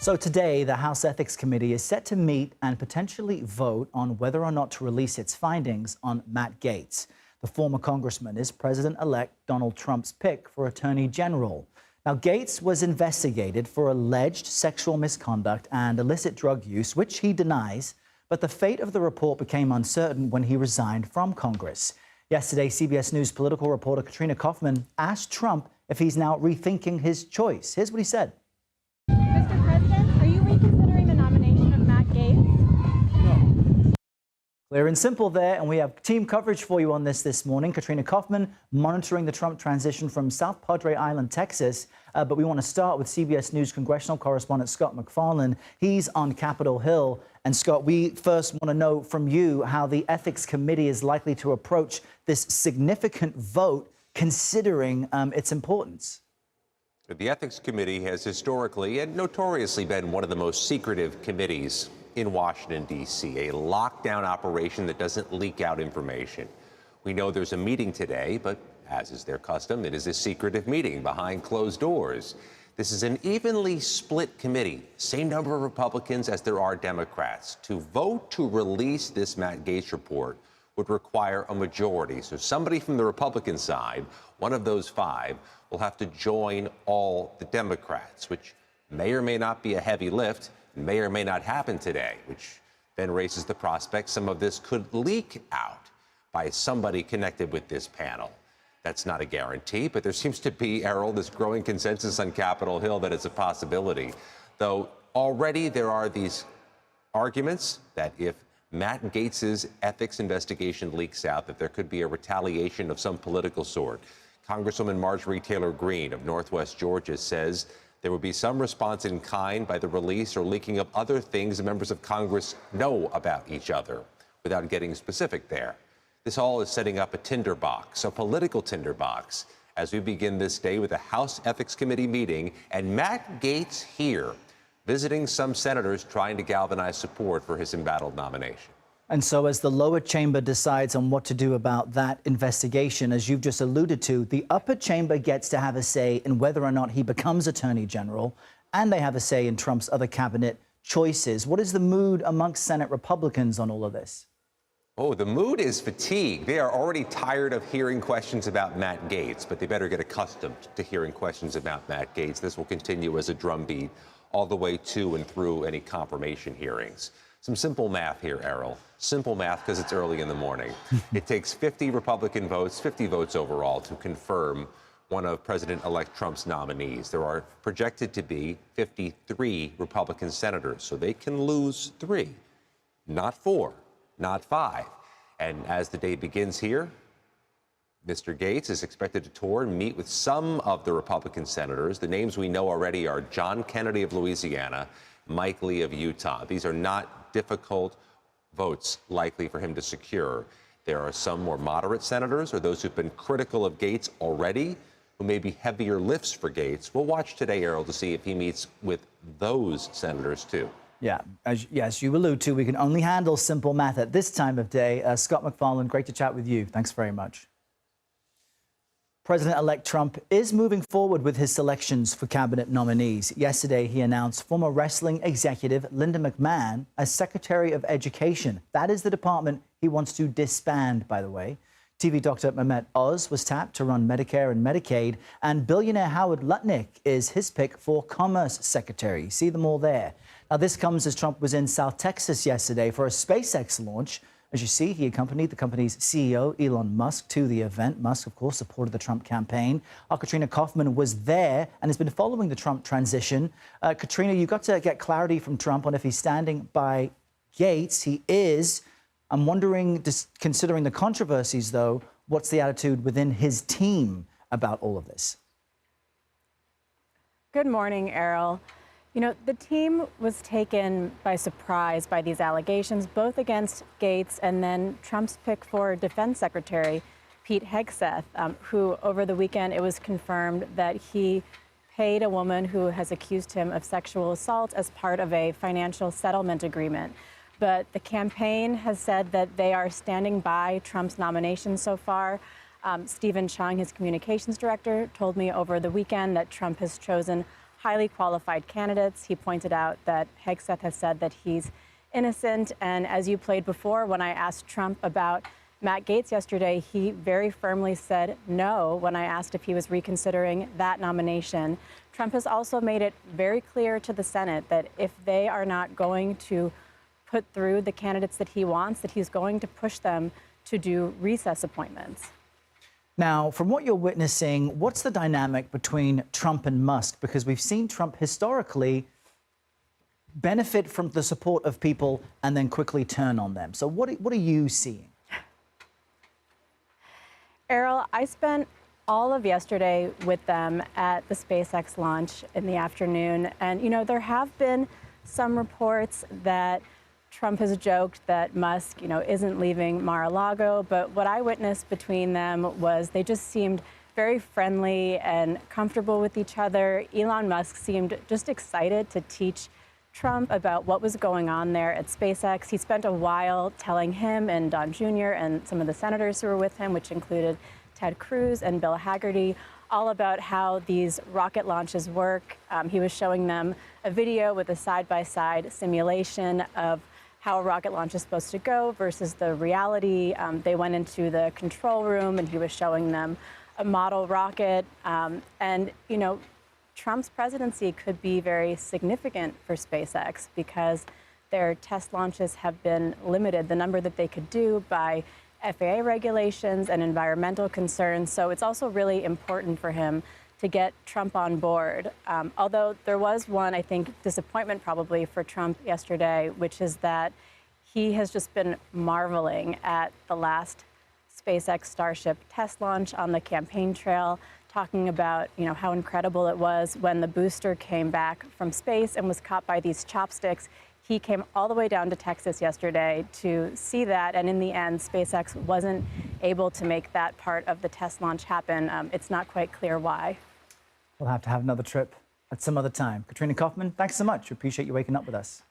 So today, the House Ethics Committee is set to meet and potentially vote on whether or not to release its findings on Matt Gaetz. The former congressman is President-elect Donald Trump's pick for Attorney General. Now, Gaetz was investigated for alleged sexual misconduct and illicit drug use, which he denies, but the fate of the report became uncertain when he resigned from Congress. Yesterday, CBS News political reporter Katrina Kaufman asked Trump if he's now rethinking his choice. Here's what he said. Mr. President, are you reconsidering the nomination of Matt Gaetz? No. Clear and simple there, and we have team coverage for you on this morning. Katrina Kaufman monitoring the Trump transition from South Padre Island, Texas. But we want to start with CBS News congressional correspondent Scott MacFarlane. He's on Capitol Hill. And Scott, we first want to know from you how the Ethics Committee is likely to approach this significant vote, considering its importance. The Ethics Committee has historically and notoriously been one of the most secretive committees in Washington, D.C., a lockdown operation that doesn't leak out information. We know there's a meeting today, but as is their custom, it is a secretive meeting behind closed doors. This is an evenly split committee, same number of Republicans as there are Democrats. To vote to release this Matt Gaetz report would require a majority. So somebody from the Republican side, one of those five, will have to join all the Democrats, which may or may not be a heavy lift, may or may not happen today, which then raises the prospect some of this could leak out by somebody connected with this panel. That's not a guarantee, but there seems to be, Errol, this growing consensus on Capitol Hill that it's a possibility. Though already there are these arguments that if Matt Gaetz's ethics investigation leaks out, that there could be a retaliation of some political sort. Congresswoman Marjorie Taylor Greene of Northwest Georgia says there would be some response in kind by the release or leaking of other things members of Congress know about each other, without getting specific there. This all is setting up a tinderbox, a political tinderbox, as we begin this day with a House Ethics Committee meeting and Matt Gaetz here, visiting some senators trying to galvanize support for his embattled nomination. And so as the lower chamber decides on what to do about that investigation, as you've just alluded to, the upper chamber gets to have a say in whether or not he becomes Attorney General, and they have a say in Trump's other cabinet choices. What is the mood amongst Senate Republicans on all of this? Oh, the mood is fatigue. They are already tired of hearing questions about Matt Gaetz, but they better get accustomed to hearing questions about Matt Gaetz. This will continue as a drumbeat all the way to and through any confirmation hearings. Some simple math here, Errol. Simple math because it's early in the morning. It takes 50 Republican votes, 50 votes overall, to confirm one of President-elect Trump's nominees. There are projected to be 53 Republican senators, so they can lose 3, not 4, not 5. And as the day begins here, Mr. Gaetz is expected to tour and meet with some of the Republican senators. The names we know already are John Kennedy of Louisiana, Mike Lee of Utah. These are not difficult votes likely for him to secure. There are some more moderate senators or those who've been critical of Gaetz already, who may be heavier lifts for Gaetz. We'll watch today, Errol, to see if he meets with those senators, too. Yeah, as you allude to, we can only handle simple math at this time of day. Scott MacFarlane, great to chat with you. Thanks very much. President-elect Trump is moving forward with his selections for cabinet nominees. Yesterday, he announced former wrestling executive Linda McMahon as Secretary of Education. That is the department he wants to disband, by the way. TV doctor Mehmet Oz was tapped to run Medicare and Medicaid, and billionaire Howard Lutnick is his pick for Commerce Secretary. See them all there. Now, this comes as Trump was in South Texas yesterday for a SpaceX launch. As you see, he accompanied the company's CEO, Elon Musk, to the event. Musk, of course, supported the Trump campaign. Our Katrina Kaufman was there and has been following the Trump transition. Katrina, you got to get clarity from Trump on if he's standing by Gaetz. He is. I'm wondering, just considering the controversies, though, what's the attitude within his team about all of this? Good morning, Errol. You know, the team was taken by surprise by these allegations, both against Gaetz and then Trump's pick for Defense Secretary Pete Hegseth, who over the weekend it was confirmed that he paid a woman who has accused him of sexual assault as part of a financial settlement agreement. But the campaign has said that they are standing by Trump's nomination so far. Stephen Chung, his communications director, told me over the weekend that Trump has chosen highly qualified candidates. He pointed out that Hegseth has said that he's innocent. And as you played before, when I asked Trump about Matt Gaetz yesterday, he very firmly said no when I asked if he was reconsidering that nomination. Trump has also made it very clear to the Senate that if they are not going to put through the candidates that he wants, that he's going to push them to do recess appointments. Now, from what you're witnessing, what's the dynamic between Trump and Musk? Because we've seen Trump historically benefit from the support of people and then quickly turn on them. So what are you seeing? Errol, I spent all of yesterday with them at the SpaceX launch in the afternoon. And, you know, there have been some reports that Trump has joked that Musk, isn't leaving Mar-a-Lago. But what I witnessed between them was they just seemed very friendly and comfortable with each other. Elon Musk seemed just excited to teach Trump about what was going on there at SpaceX. He spent a while telling him and Don Jr. and some of the senators who were with him, which included Ted Cruz and Bill Hagerty, all about how these rocket launches work. He was showing them a video with a side-by-side simulation of how a rocket launch is supposed to go versus the reality. They went into the control room and he was showing them a model rocket. Trump's presidency could be very significant for SpaceX because their test launches have been limited, the number that they could do, by FAA regulations and environmental concerns. So it's also really important for him to get Trump on board. Although there was one, I think, disappointment probably for Trump yesterday, which is that he has just been marveling at the last SpaceX Starship test launch on the campaign trail, talking about, how incredible it was when the booster came back from space and was caught by these chopsticks. He came all the way down to Texas yesterday to see that, and in the end, SpaceX wasn't able to make that part of the test launch happen. It's not quite clear why. We'll have to have another trip at some other time. Katrina Kaufman, thanks so much. Appreciate you waking up with us.